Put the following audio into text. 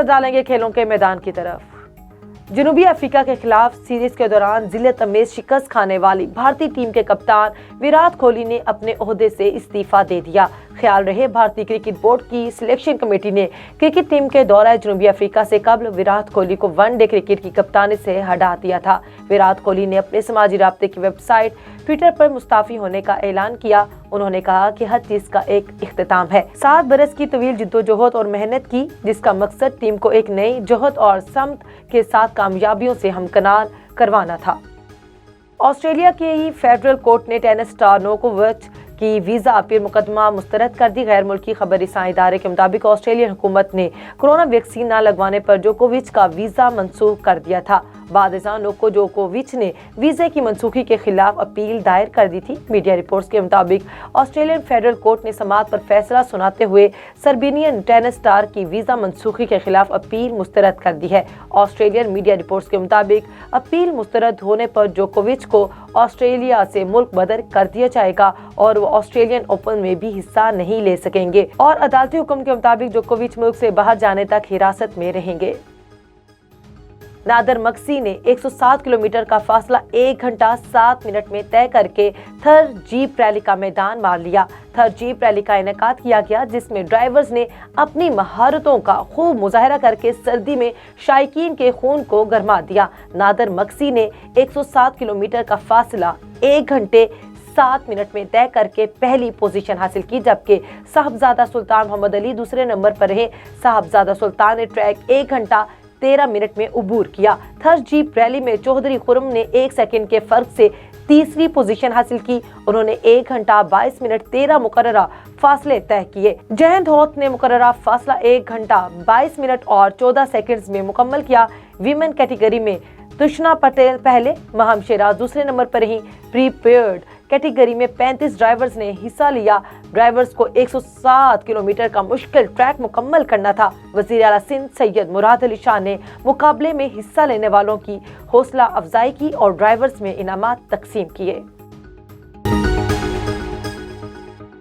नजर डालेंगे खेलों के मैदान की तरफ। जनूबी अफ्रीका के खिलाफ सीरीज के दौरान जिल्लत अमेज शिकस्त खाने वाली भारतीय टीम के कप्तान विराट कोहली ने अपने ओहदे से इस्तीफा दे दिया। ख्याल रहे भारतीय क्रिकेट बोर्ड की सिलेक्शन कमेटी ने क्रिकेट टीम के दौरे जनूबी अफ्रीका से कबल विराट कोहली को वनडे क्रिकेट की कप्तानी से हटा दिया था। विराट कोहली ने अपने समाजी राब्ते की वेबसाइट ट्विटर पर मुस्ताफी होने का ऐलान किया। उन्होंने कहा कि हर चीज का एक इख्तिताम है। 7 बरस की तवील जिद्दोजहद और मेहनत की, जिसका मकसद टीम को एक नई जोहद और समत के साथ कामयाबियों से हमकनार करवाना था। ऑस्ट्रेलिया के ही फेडरल कोर्ट ने टेनिस स्टार जोकोविच की वीजा अपील मुकदमा मुस्तरद कर दी। गैर मुल्की खबर रिसां इदारे के मुताबिक ऑस्ट्रेलियन हुकूमत ने कोरोना वैक्सीन न लगवाने पर जोकोविच का वीजा मंसूख कर दिया था। बाद जोकोविच ने वीजे की मनसूखी के खिलाफ अपील दायर कर दी थी। मीडिया रिपोर्ट्स के मुताबिक ऑस्ट्रेलियन फेडरल कोर्ट ने समाअत पर फैसला सुनाते हुए सर्बियन टेनिस स्टार की वीजा मनसूखी के खिलाफ अपील मुस्तरद कर दी है। ऑस्ट्रेलियन मीडिया रिपोर्ट्स के मुताबिक अपील मुस्तरद होने पर जोकोविच को ऑस्ट्रेलिया से मुल्क बदर कर दिया जाएगा और वो ऑस्ट्रेलियन ओपन में भी हिस्सा नहीं ले सकेंगे और अदालती हुक्म के मुताबिक जोकोविच मुल्क से बाहर जाने तक हिरासत में रहेंगे। नादर मक्सी ने 107 किलोमीटर का फासला 1 घंटा 7 मिनट में तय करके थर जीप रैली का मैदान मार लिया। थर जीप रैली का इनेकाद किया गया, जिसमें ड्राइवर्स ने अपनी महारतों का खूब मुजाहरा करके सर्दी में शायकीन के खून को गरमा दिया। नादर मक्सी ने 107 किलोमीटर का फासला 1 घंटे 7 मिनट में तय करके पहली पोजीशन हासिल की, जबकि साहबजादा सुल्तान मोहम्मद अली दूसरे नंबर पर रहे। साहबजादा सुल्तान ने ट्रैक 1 घंटा 13 मिनट में उबूर किया। थर जीप रैली में चौधरी खुरम ने 1 सेकंड के फर्क से तीसरी पोजीशन हासिल की। उन्होंने 1 घंटा 22 मिनट 13 मुकर्ररा फासले तय किए। जयंत होत ने मुकर्ररा फासला 1 घंटा 22 मिनट और 14 सेकंड्स में मुकम्मल किया। वीमेन कैटेगरी में तुष्णा पटेल पहले, महम शेराज दूसरे नंबर पर रही। प्रीपेयर्ड कैटेगरी में 35 ड्राइवर्स ने हिस्सा लिया। ड्राइवर्स को 107 किलोमीटर का मुश्किल ट्रैक मुकम्मल करना था। वज़ीर आला सिंध सैयद मुराद अली शाह ने मुकाबले में हिस्सा लेने वालों की हौसला अफजाई की और ड्राइवर्स में इनामात तकसीम किए।